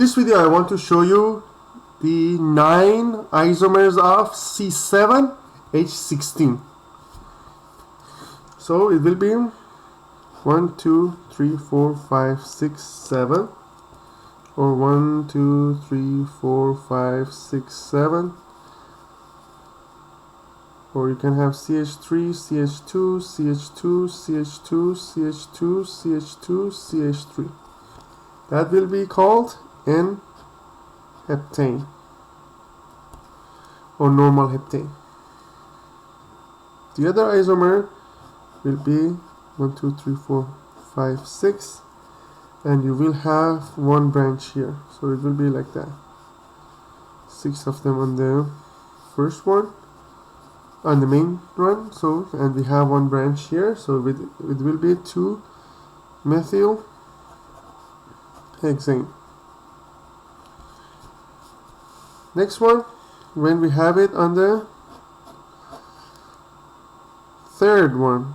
This video I want to show you the 9 isomers of C7H16. So it will be 1, 2, 3, 4, 5, 6, 7, or 1, 2, 3, 4, 5, 6, 7, or you can have CH3, CH2, CH2, CH2, CH2, CH2, CH3. That will be called N heptane or normal heptane. The other isomer will be 1, 2, 3, 4, 5, 6, and you will have one branch here, so it will be like that. 6 of them on the first one, on the main one. So, and we have one branch here, so it will be 2 methyl hexane. Next one, when we have it on the third one,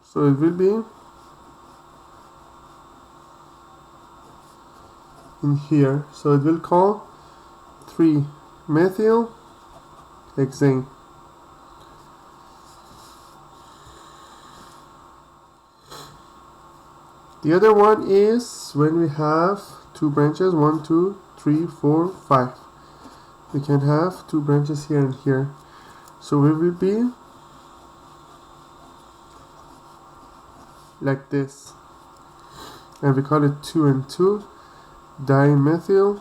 so it will be in here, so it will call 3 methyl hexane. The other one is when we have 2 branches, 1, 2, 3, 4, 5. We can have 2 branches here and here, so we will be like this, and we call it 2 and 2 dimethyl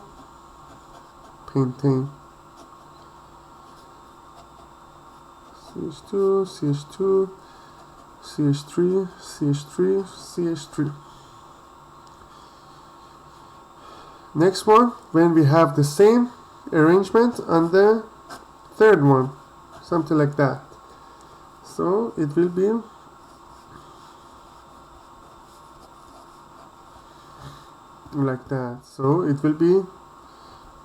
pentane. CH2, CH2, CH3, CH3, CH3. Next one, when we have the same arrangement on the third one, something like that. So it will be like that. So it will be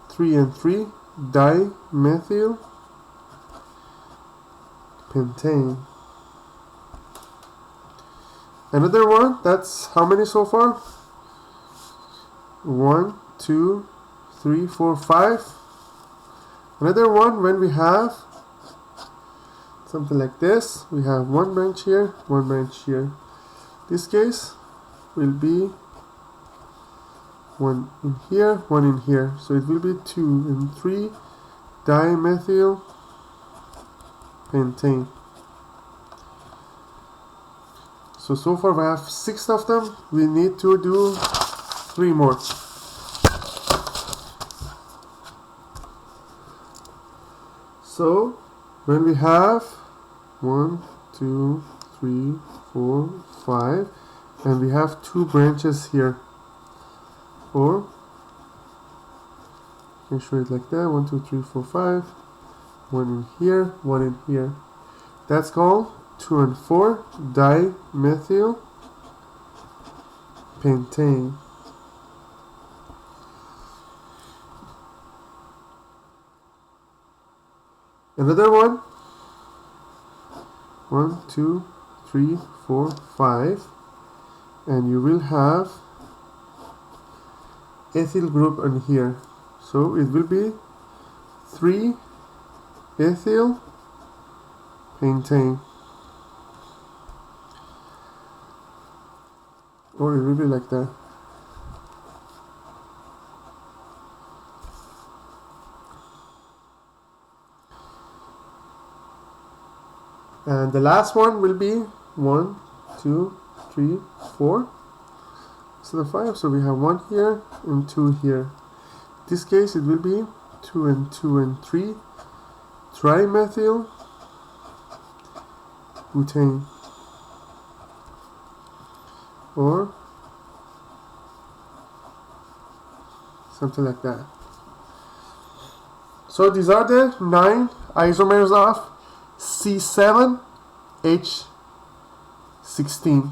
3 and 3 dimethyl pentane. Another one, that's how many so far? 1, 2, 3, 4, 5. Another one, when we have something like this, we have one branch here, one branch here. This case will be 1 in here, 1 in here. So it will be 2 and 3 dimethyl pentane. So far we have 6 of them. We need to do 3 more. So when we have 1, 2, 3, 4, 5, and we have 2 branches here, or I can show it like that, 1, 2, 3, 4, 5, 1 in here, 1 in here. That's called 2 and 4 dimethyl pentane. Another one, 1, 2, 3, 4, 5, and you will have ethyl group on here, so it will be 3 ethyl pentane, or it will be like that. And the last one will be 1, 2, 3, 4. So the 5, so we have 1 here and 2 here. In this case it will be 2 and 2 and 3 trimethyl butane, or something like that. So these are the 9 isomers of C7H16.